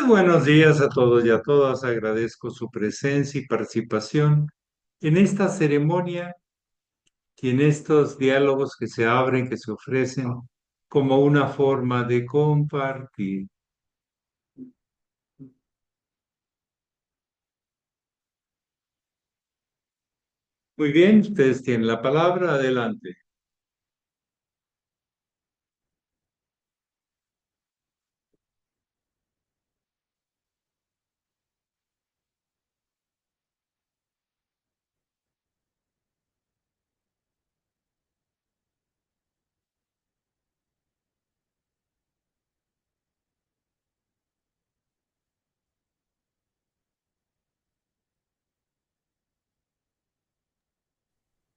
Muy buenos días a todos y a todas. Agradezco su presencia y participación en esta ceremonia y en estos diálogos que se abren, que se ofrecen como una forma de compartir. Muy bien, ustedes tienen la palabra. Adelante.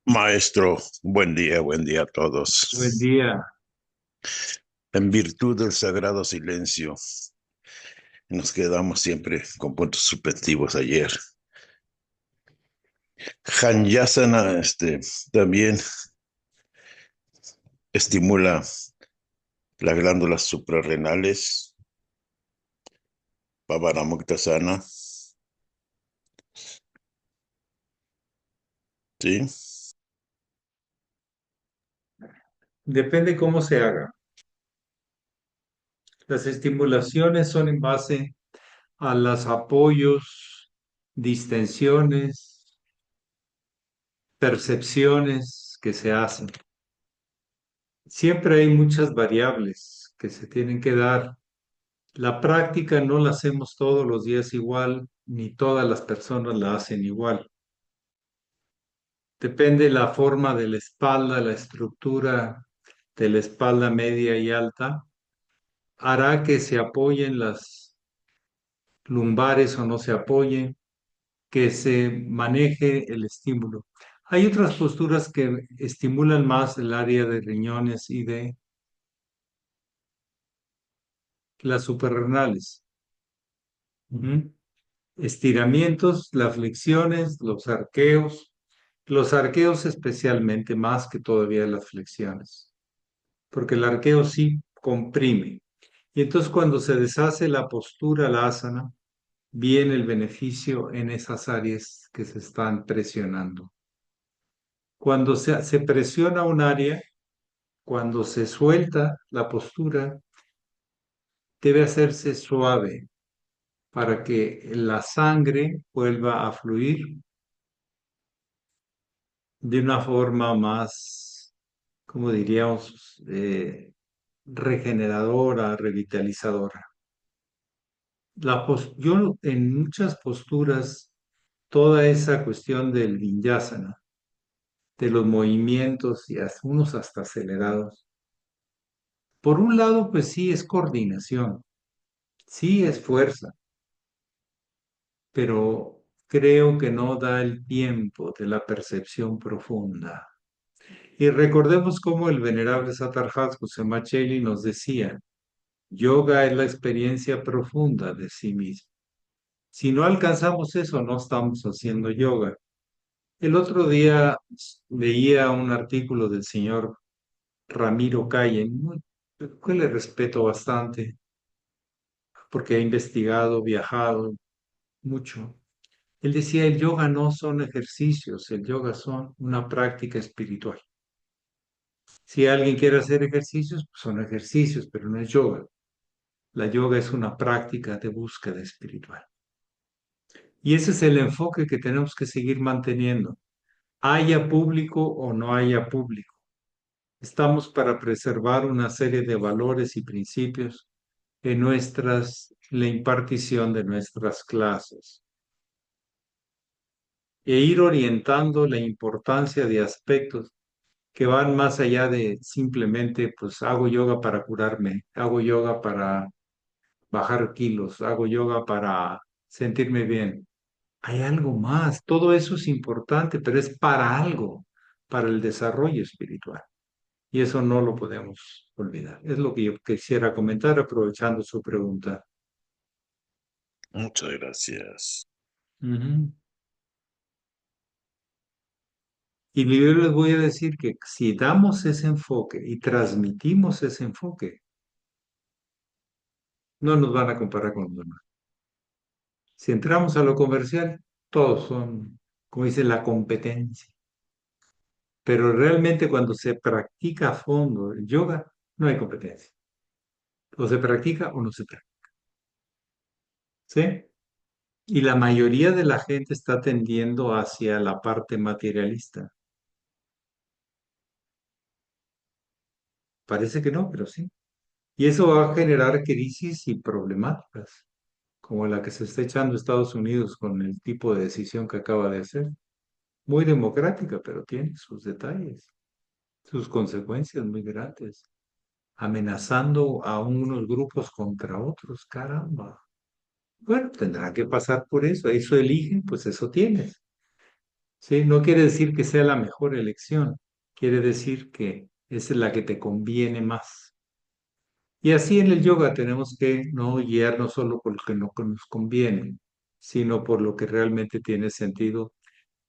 Maestro, buen día a Buen todos. día. En virtud del sagrado silencio, nos quedamos siempre con puntos suspensivos ayer. Janyasana, también estimula las glándulas suprarrenales, Pavanamuktasana, ¿sí? Depende cómo se haga. Las estimulaciones son en base a los apoyos, distensiones, percepciones que se hacen. Siempre hay muchas variables que se tienen que dar. La práctica no la hacemos todos los días igual, ni todas las personas la hacen igual. Depende la forma de la espalda, la estructura de la espalda media y alta, hará que se apoyen las lumbares o no se apoyen, que se maneje el estímulo. Hay otras posturas que estimulan más el área de riñones y de las suprarrenales. Ujú. Estiramientos, las flexiones, los arqueos especialmente más que todavía las flexiones, porque el arqueo sí comprime. Y entonces cuando se deshace la postura, la asana, viene el beneficio en esas áreas que se están presionando. Cuando se presiona un área, cuando se suelta la postura, debe hacerse suave para que la sangre vuelva a fluir de una forma más, como diríamos, regeneradora, revitalizadora. Yo en muchas posturas, toda esa cuestión del vinyasana, de los movimientos y unos hasta acelerados, por un lado, pues sí es coordinación, sí es fuerza, pero creo que no da el tiempo de la percepción profunda. Y recordemos cómo el venerable Satarhat Semacheli nos decía, yoga es la experiencia profunda de sí mismo. Si no alcanzamos eso, no estamos haciendo yoga. El otro día leía un artículo del señor Ramiro Calle, que le respeto bastante, porque ha investigado, viajado mucho. Él decía, el yoga no son ejercicios, el yoga son una práctica espiritual. Si alguien quiere hacer ejercicios, pues son ejercicios, pero no es yoga. La yoga es una práctica de búsqueda espiritual. Y ese es el enfoque que tenemos que seguir manteniendo, haya público o no haya público. Estamos para preservar una serie de valores y principios en la impartición de nuestras clases e ir orientando la importancia de aspectos que van más allá de simplemente, pues hago yoga para curarme, hago yoga para bajar kilos, hago yoga para sentirme bien. Hay algo más, todo eso es importante, pero es para algo, para el desarrollo espiritual. Y eso no lo podemos olvidar. Es lo que yo quisiera comentar aprovechando su pregunta. Muchas gracias. Ujú. Y yo les voy a decir que si damos ese enfoque y transmitimos ese enfoque, no nos van a comparar con los demás. Si entramos a lo comercial, todos son, como dice, la competencia. Pero realmente cuando se practica a fondo el yoga, no hay competencia. O se practica o no se practica. ¿Sí? Y la mayoría de la gente está tendiendo hacia la parte materialista. Parece que no, pero sí. Y eso va a generar crisis y problemáticas, como la que se está echando Estados Unidos con el tipo de decisión que acaba de hacer. Muy democrática, pero tiene sus detalles, sus consecuencias muy grandes, amenazando a unos grupos contra otros, caramba. Bueno, tendrá que pasar por eso, eso eligen, pues eso tienes. ¿Sí? No quiere decir que sea la mejor elección, quiere decir que esa es la que te conviene más. Y así en el yoga tenemos que no guiarnos solo por lo que no nos conviene, sino por lo que realmente tiene sentido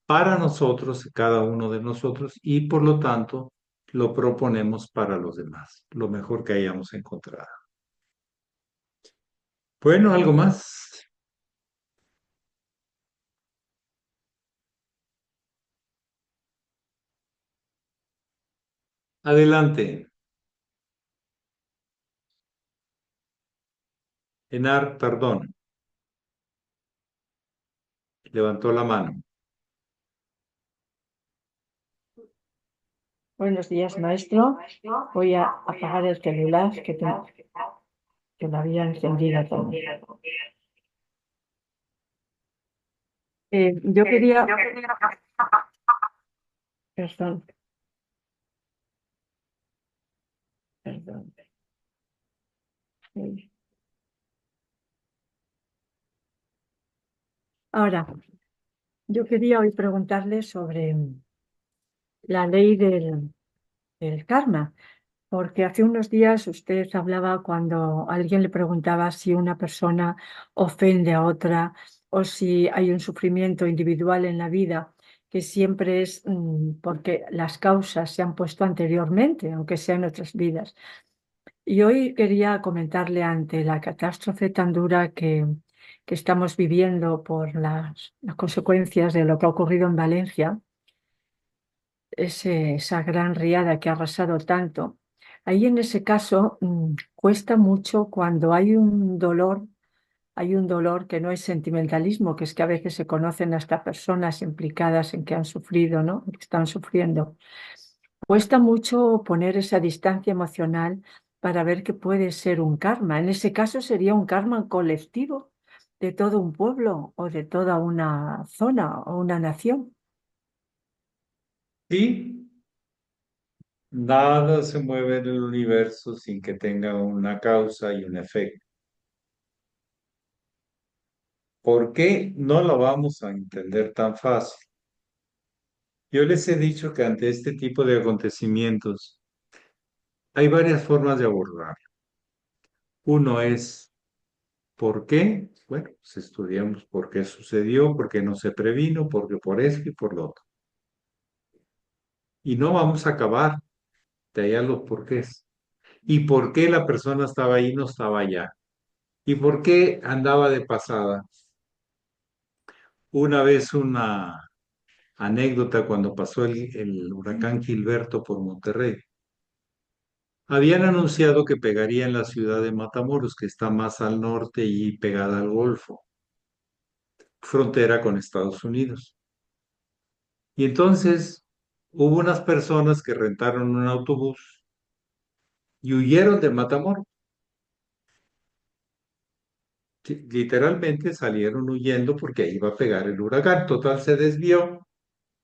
para nosotros, cada uno de nosotros, y por lo tanto lo proponemos para los demás, lo mejor que hayamos encontrado. Bueno, algo más. Adelante. Enar, perdón, levantó la mano. Buenos días, maestro. Voy a apagar el celular que lo había encendido todo. Yo quería, perdón, perdón. Eh, Ahora, yo quería hoy preguntarle sobre la ley del karma, porque hace unos días usted hablaba cuando alguien le preguntaba si una persona ofende a otra o si hay un sufrimiento individual en la vida, que siempre es porque las causas se han puesto anteriormente, aunque sean en otras vidas. Y hoy quería comentarle ante la catástrofe tan dura que estamos viviendo por las consecuencias de lo que ha ocurrido en Valencia, esa gran riada que ha arrasado tanto. Ahí en ese caso cuesta mucho cuando hay un dolor que no es sentimentalismo, que es que a veces se conocen hasta personas implicadas en que han sufrido, ¿no? Que están sufriendo. Cuesta mucho poner esa distancia emocional para ver que puede ser un karma. En ese caso sería un karma colectivo de todo un pueblo o de toda una zona o una nación. Sí, nada se mueve en el universo sin que tenga una causa y un efecto. ¿Por qué no lo vamos a entender tan fácil? Yo les he dicho que ante este tipo de acontecimientos hay varias formas de abordar. Uno es ¿por qué? Bueno, pues estudiamos por qué sucedió, por qué no se previno, porque por esto y por lo otro. Y no vamos a acabar de hallar los porqués. ¿Y por qué la persona estaba ahí y no estaba allá? ¿Y por qué andaba de pasada? Una vez una anécdota cuando pasó el huracán Gilberto por Monterrey. Habían anunciado que pegaría en la ciudad de Matamoros, que está más al norte y pegada al Golfo, frontera con Estados Unidos. Y entonces hubo unas personas que rentaron un autobús y huyeron de Matamoros. Literalmente salieron huyendo porque ahí iba a pegar el huracán. Total se desvió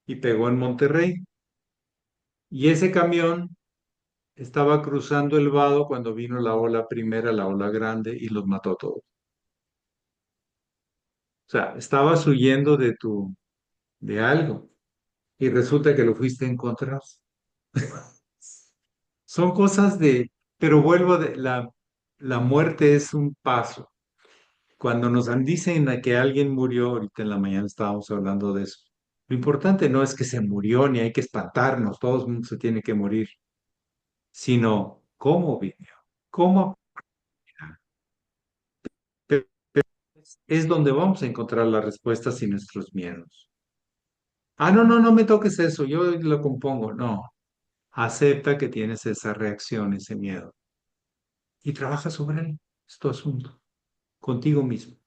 y pegó en Monterrey. Y ese camión estaba cruzando el vado cuando vino la ola primera, la ola grande, y los mató a todos. O sea, estabas huyendo de algo y resulta que lo fuiste a encontrar. Son cosas pero vuelvo la muerte es un paso. Cuando dicen a que alguien murió, ahorita en la mañana estábamos hablando de eso. Lo importante no es que se murió ni hay que espantarnos, todo el mundo se tiene que morir, sino cómo vivió, cómo es donde vamos a encontrar las respuestas y nuestros miedos. Ah, no, no, no me toques eso, yo lo compongo. No, acepta que tienes esa reacción, ese miedo y trabaja sobre él. Es tu asunto, contigo mismo.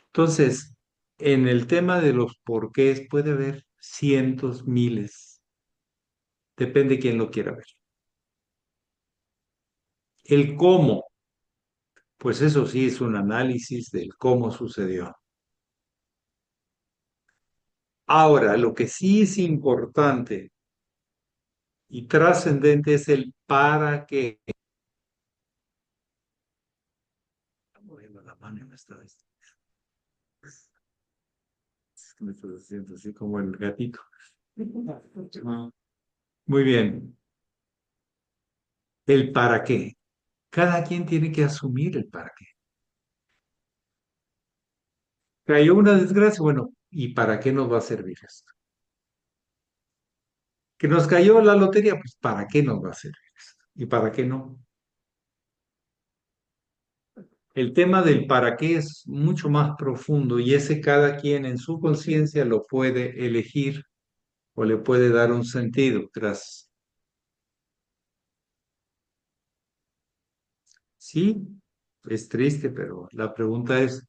Entonces, en el tema de los porqués puede haber cientos, miles, depende de quién lo quiera ver. El cómo, pues eso sí es un análisis del cómo sucedió. Ahora, lo que sí es importante y trascendente es el para qué. Está moviendo la mano y me está es que me estás haciendo así como el gatito. Muy bien. El para qué. Cada quien tiene que asumir el para qué. Cayó una desgracia, bueno, ¿y para qué nos va a servir esto? Que nos cayó la lotería, pues ¿para qué nos va a servir esto? ¿Y para qué no? El tema del para qué es mucho más profundo y ese cada quien en su conciencia lo puede elegir o le puede dar un sentido. Sí, es triste, pero la pregunta es,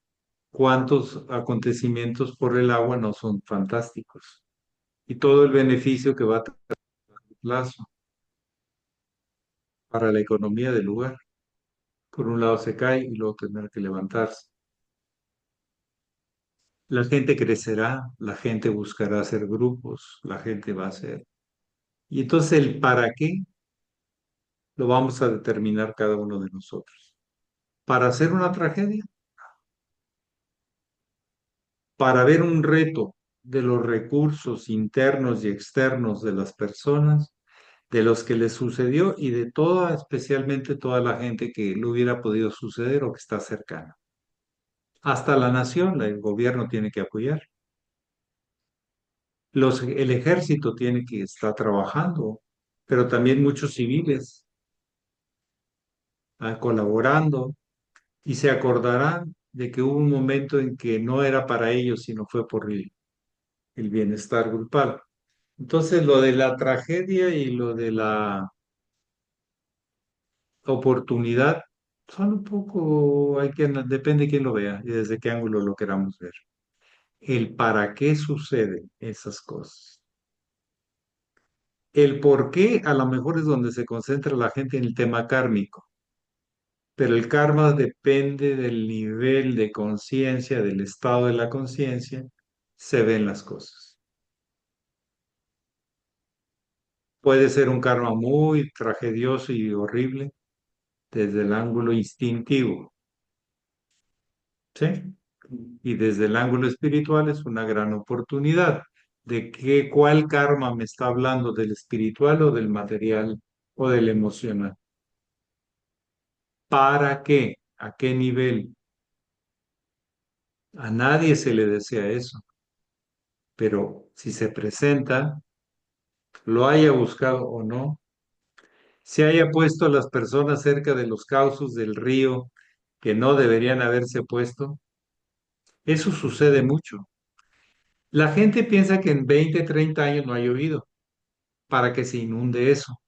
¿cuántos acontecimientos por el agua no son fantásticos? Y todo el beneficio que va a traer a plazo para la economía del lugar. Por un lado se cae y luego tendrá que levantarse. La gente crecerá, la gente buscará hacer grupos, la gente va a hacer. Y entonces el para qué lo vamos a determinar cada uno de nosotros. ¿Para hacer una tragedia? ¿Para ver un reto de los recursos internos y externos de las personas, de los que les sucedió y de toda, especialmente toda la gente que le hubiera podido suceder o que está cercana? Hasta la nación, el gobierno tiene que apoyar. El ejército tiene que estar trabajando, pero también muchos civiles colaborando y se acordarán de que hubo un momento en que no era para ellos, sino fue por el bienestar grupal. Entonces, lo de la tragedia y lo de la oportunidad son un poco, depende de quién lo vea y desde qué ángulo lo queramos ver. El para qué suceden esas cosas. El por qué a lo mejor es donde se concentra la gente en el tema kármico, pero el karma depende del nivel de conciencia, del estado de la conciencia, se ven las cosas. Puede ser un karma muy tragedioso y horrible desde el ángulo instintivo, ¿sí? Y desde el ángulo espiritual es una gran oportunidad de cuál karma me está hablando, del espiritual o del material o del emocional. ¿Para qué? ¿A qué nivel? A nadie se le desea eso, pero si se presenta, lo haya buscado o no, se haya puesto a las personas cerca de los cauces del río que no deberían haberse puesto, eso sucede mucho. La gente piensa que en 20, 30 años no ha llovido para que se inunde eso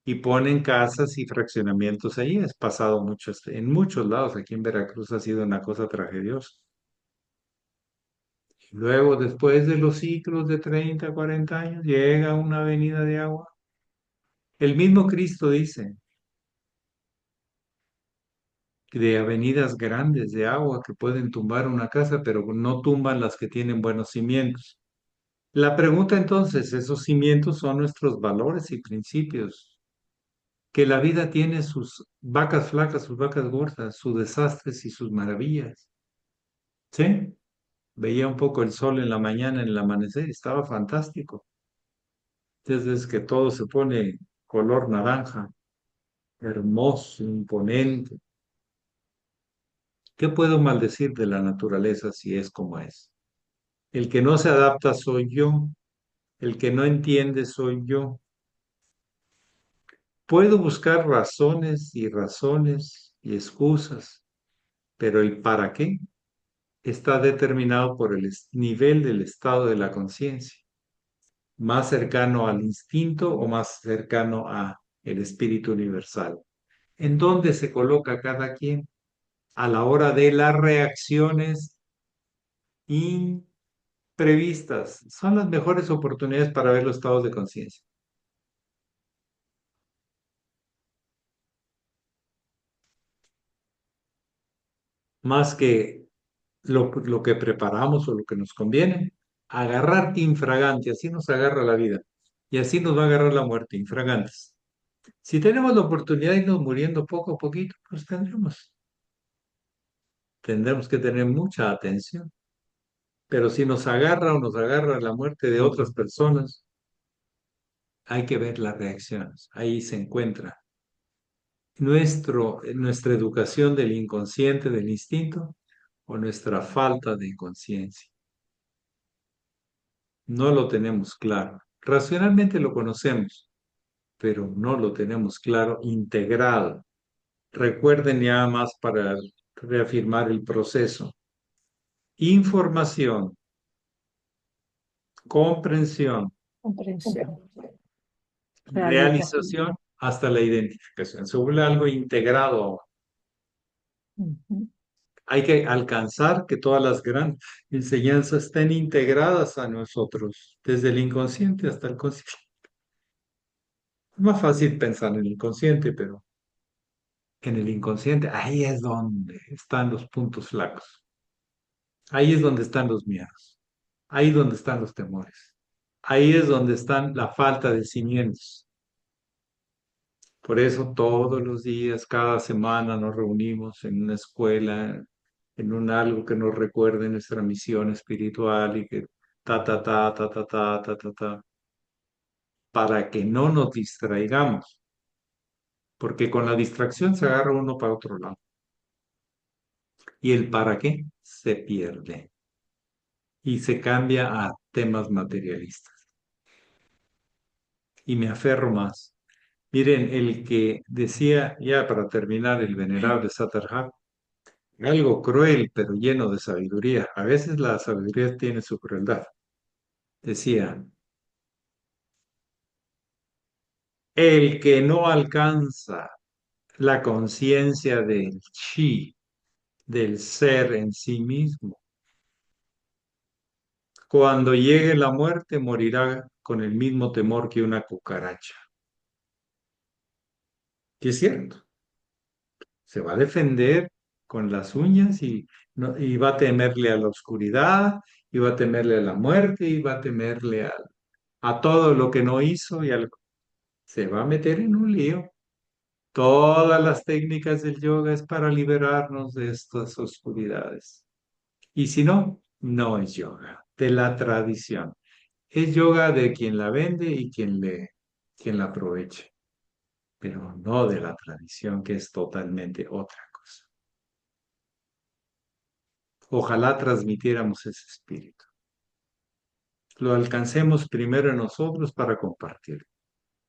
y ponen casas y fraccionamientos ahí. Es pasado en muchos lados. Aquí en Veracruz ha sido una cosa tragediosa. Luego, después de los ciclos de 30, 40 años, llega una avenida de agua. El mismo Cristo dice de avenidas grandes de agua que pueden tumbar una casa, pero no tumban las que tienen buenos cimientos. La pregunta entonces, ¿esos cimientos son nuestros valores y principios? Que la vida tiene sus vacas flacas, sus vacas gordas, sus desastres y sus maravillas. ¿Sí? Veía un poco el sol en la mañana, en el amanecer, y estaba fantástico. Desde que todo se pone color naranja, hermoso, imponente. ¿Qué puedo maldecir de la naturaleza si es como es? El que no se adapta soy yo, el que no entiende soy yo. Puedo buscar razones y excusas, pero el para qué está determinado por el nivel del estado de la conciencia, más cercano al instinto o más cercano a el espíritu universal. ¿En dónde se coloca cada quien? A la hora de las reacciones imprevistas. Son las mejores oportunidades para ver los estados de conciencia. Más que lo que preparamos o lo que nos conviene. Agarrar infragante, así nos agarra la vida. Y así nos va a agarrar la muerte, infragantes. Si tenemos la oportunidad de irnos muriendo poco a poquito, pues tendremos que tener mucha atención. Pero si nos agarra o nos agarra la muerte de otras personas, hay que ver las reacciones. Ahí se encuentra nuestra educación del inconsciente, del instinto, o nuestra falta de conciencia. No lo tenemos claro. Racionalmente lo conocemos, pero no lo tenemos claro, integrado. Recuerden ya más para reafirmar el proceso. Información, comprensión, Comprensión, realización. realización hasta la identificación. Se vuelve algo integrado ahora. Ujú. Hay que alcanzar que todas las grandes enseñanzas estén integradas a nosotros, desde el inconsciente hasta el consciente. Es más fácil pensar en el inconsciente, pero en el inconsciente, ahí es donde están los puntos flacos. Ahí es donde están los miedos. Ahí es donde están los temores. Ahí es donde están la falta de cimientos. Por eso todos los días, cada semana nos reunimos en una escuela, en un algo que nos recuerde nuestra misión espiritual y que ta, ta, ta, ta, ta, ta, ta, ta, ta, para que no nos distraigamos, porque con la distracción se agarra uno para otro lado y el para qué se pierde y se cambia a temas materialistas. Y me aferro más. Miren, el que decía, ya para terminar, el venerable Satarhat, algo cruel pero lleno de sabiduría. A veces la sabiduría tiene su crueldad. Decía, el que no alcanza la conciencia del chi, del ser en sí mismo, cuando llegue la muerte morirá con el mismo temor que una cucaracha. Que es cierto, se va a defender con las uñas y, y va a temerle a la oscuridad, y va a temerle a la muerte, y va a temerle a todo lo que no hizo se va a meter en un lío. Todas las técnicas del yoga es para liberarnos de estas oscuridades. Y si no, no es yoga, de la tradición. Es yoga de quien la vende y quien la aproveche, pero no de la tradición, que es totalmente otra cosa. Ojalá transmitiéramos ese espíritu. Lo alcancemos primero en nosotros para compartir.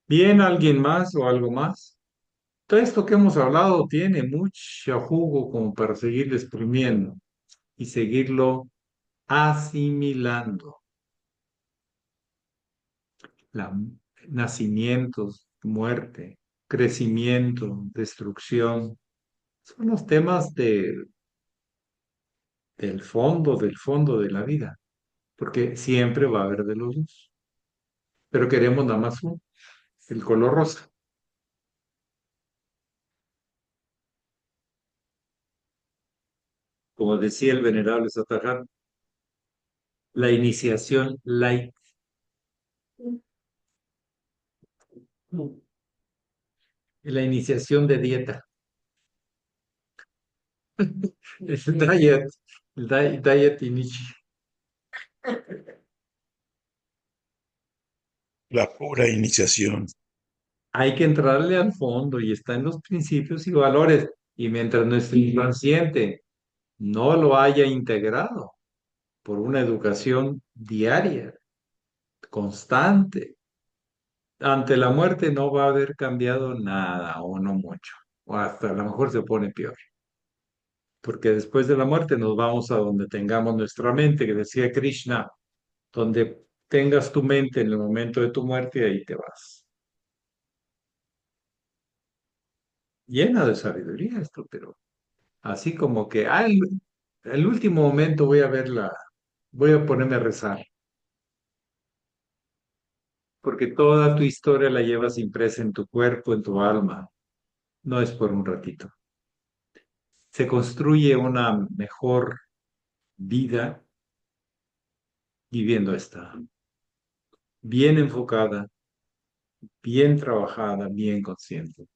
¿Bien alguien más o algo más? Todo esto que hemos hablado tiene mucho jugo como para seguir exprimiendo y seguirlo asimilando. La, nacimientos, muerte, crecimiento, destrucción, son los temas del fondo de la vida, porque siempre va a haber de los dos, pero queremos nada más uno, el color rosa. Como decía el venerable Satarhat, la iniciación light, la iniciación de dieta, el diet, diet inici. La pura iniciación. Hay que entrarle al fondo y está en los principios y valores. Y mientras nuestro inconsciente no lo haya integrado por una educación diaria, constante, ante la muerte no va a haber cambiado nada o no mucho, o hasta a lo mejor se pone peor. porque después de la muerte nos vamos a donde tengamos nuestra mente, que decía Krishna, donde tengas tu mente en el momento de tu muerte, ahí te vas. Llena de sabiduría esto, pero así como que el último momento voy a verla, voy a ponerme a rezar, porque toda tu historia la llevas impresa en tu cuerpo, en tu alma, no es por un ratito. Se construye una mejor vida viviendo esta, bien enfocada, bien trabajada, bien consciente.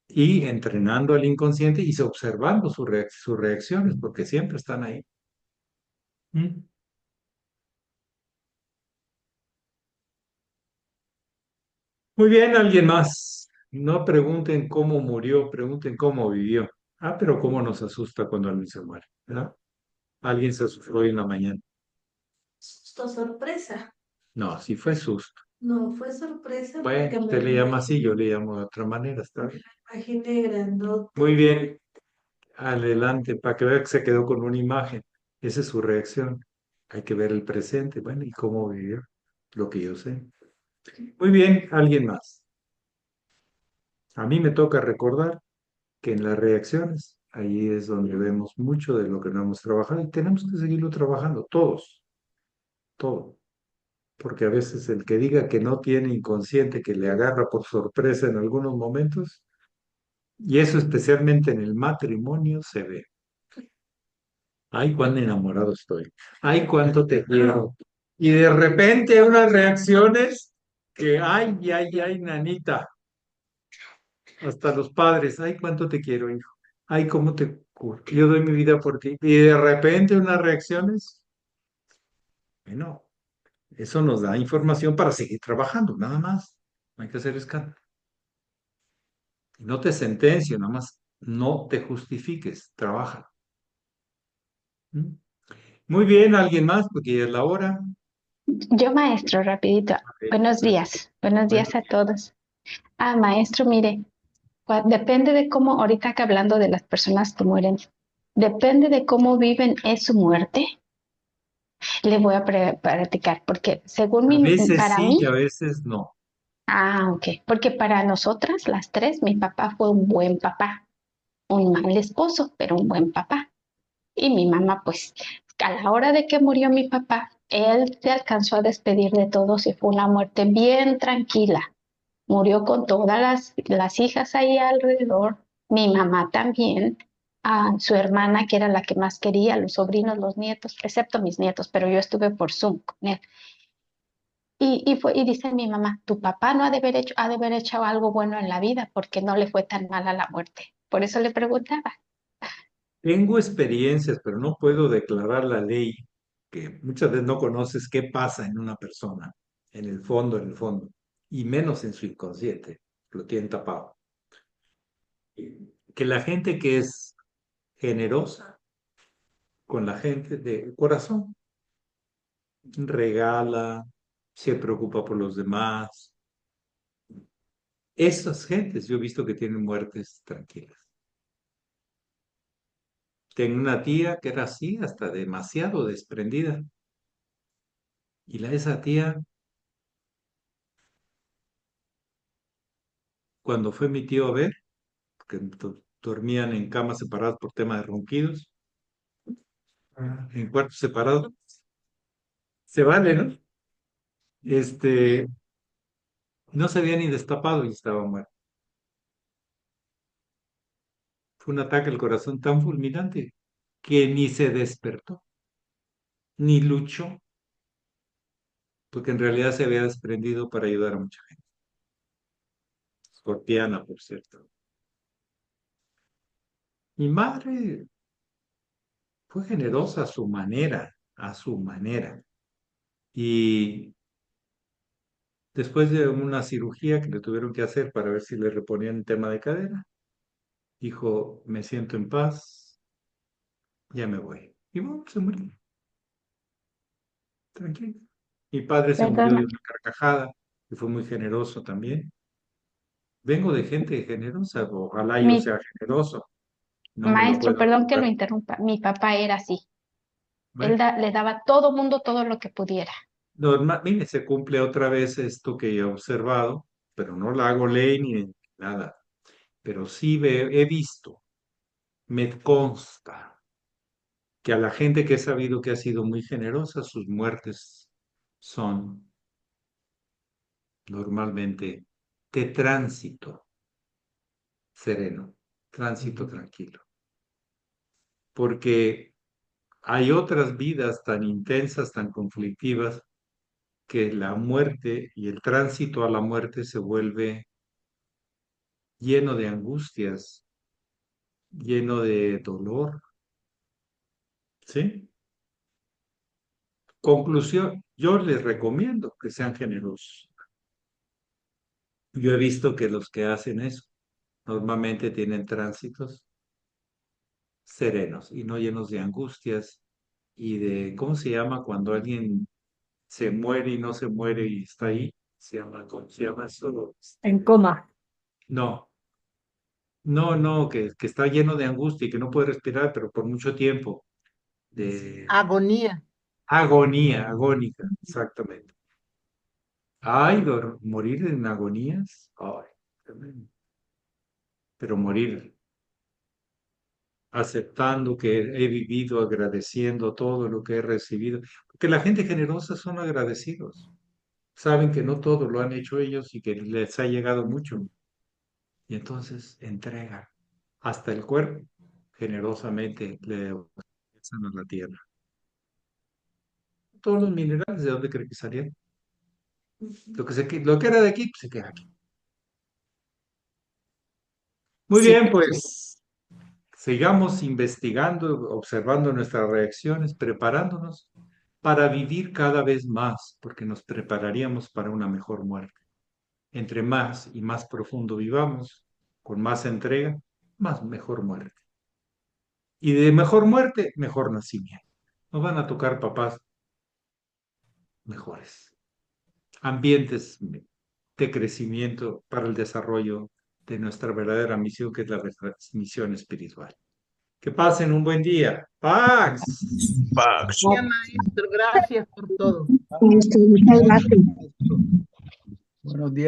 Y entrenando al inconsciente y observando sus reacciones, porque siempre están ahí. ¿Mm? Muy bien, alguien más. No pregunten cómo murió, pregunten cómo vivió. Ah, pero cómo nos asusta cuando alguien se muere, ¿verdad? Alguien se asustó hoy en la mañana. Susto sorpresa. No, sí fue susto. No, fue sorpresa Bueno, porque usted me le lo llama así, yo le imaginé, llamo de otra manera, está bien. imaginé Muy grandote. bien, adelante, para que vea que se quedó con una imagen. Esa es su reacción. Hay que ver el presente, bueno, y cómo vivió, lo que yo sé. Muy bien, alguien más. A mí me toca recordar que en las reacciones, ahí es donde vemos mucho de lo que no hemos trabajado y tenemos que seguirlo trabajando, todos, todo. Porque a veces el que diga que no tiene inconsciente, que le agarra por sorpresa en algunos momentos, y eso especialmente en el matrimonio se ve. Ay, cuán enamorado estoy. Ay, cuánto te quiero. Y de repente unas reacciones que, ay, nanita. Hasta los padres, ay, cuánto te quiero, hijo. Ay, cómo yo doy mi vida por ti. Y de repente unas reacciones, bueno, eso nos da información para seguir trabajando, nada más. No hay que hacer escándalo. Y no te sentencio, nada más. No te justifiques, trabaja. ¿Mm? Muy bien, ¿alguien más? Porque ya es la hora. Yo, maestro, rapidito. A ver, Buenos días. Buenos bueno, días a todos. Maestro, mire, depende de cómo, ahorita que hablando de las personas que mueren, depende de cómo viven es su muerte. Le voy a practicar, porque según a veces para sí y a mí, veces no. ok, porque para nosotras, las tres, mi papá fue un buen papá, un mal esposo, pero un buen papá. Y mi mamá, pues, a la hora de que murió mi papá, él se alcanzó a despedir de todos y fue una muerte bien tranquila. Murió con todas las hijas ahí alrededor, mi mamá también, su hermana, que era la que más quería, los sobrinos, los nietos, excepto mis nietos, pero yo estuve por Zoom con él. Y dice mi mamá, tu papá no ha de haber hecho algo bueno en la vida porque no le fue tan mal a la muerte. Por eso le preguntaba. Tengo experiencias, pero no puedo declarar la ley, que muchas veces no conoces qué pasa en una persona, en el fondo, y menos en su inconsciente, lo tienen tapado. Que la gente que es generosa con la gente de corazón, regala, se preocupa por los demás. Esas gentes yo he visto que tienen muertes tranquilas. Tengo una tía que era así, hasta demasiado desprendida. Esa tía, cuando fue mi tío a ver, que dormían en camas separadas por tema de ronquidos, en cuartos separados, se vale, ¿no? Este, no se había ni destapado y estaba muerto. Fue un ataque al corazón tan fulminante que ni se despertó, ni luchó, porque en realidad se había desprendido para ayudar a mucha gente. Escorpiana, por cierto. Mi madre fue generosa a su manera, a su manera. Y después de una cirugía que le tuvieron que hacer para ver si le reponían el tema de cadera, dijo, me siento en paz, ya me voy. Y bueno, se murió, tranquilo. Mi padre se murió de Perdona, una carcajada, y fue muy generoso también. Vengo de gente generosa, ojalá yo mi, sea generoso. No me lo Maestro, puedo perdón que lo contar. interrumpa. Mi papá era así. Él Bueno, le daba a todo mundo todo lo que pudiera. mire, se cumple otra vez esto que he observado, pero no la hago ley ni nada. Pero sí he visto, me consta que a la gente que he sabido que ha sido muy generosa, sus muertes son normalmente de tránsito sereno, tránsito tranquilo. Porque hay otras vidas tan intensas, tan conflictivas, que la muerte y el tránsito a la muerte se vuelve lleno de angustias, lleno de dolor, ¿sí? Conclusión, yo les recomiendo que sean generosos. Yo he visto que los que hacen eso normalmente tienen tránsitos serenos y no llenos de angustias y de, ¿cómo se llama cuando alguien se muere y no se muere y está ahí? ¿Cómo se llama eso? En coma. No, no, que está lleno de angustia y que no puede respirar, pero por mucho tiempo, de Agonía. agonía, agónica, exactamente. Ay, morir en agonías, ay, tremendo. Pero morir aceptando que he vivido, agradeciendo todo lo que he recibido, porque la gente generosa son agradecidos, saben que no todo lo han hecho ellos y que les ha llegado mucho, y entonces entregan hasta el cuerpo, generosamente le ofrecen a la tierra. Todos los minerales, ¿de dónde cree que salían? Lo que era de aquí, pues se queda aquí. Muy Sí, bien, pues sigamos investigando, observando nuestras reacciones, preparándonos para vivir cada vez más, porque nos prepararíamos para una mejor muerte. Entre más y más profundo vivamos, con más entrega, más mejor muerte. Y de mejor muerte, mejor nacimiento. Nos van a tocar papás mejores, ambientes de crecimiento para el desarrollo de nuestra verdadera misión, que es la misión espiritual. Que pasen un buen día. Pax. Pax. ya, maestro, gracias por todo. Maestro, muchas gracias. Buenos días.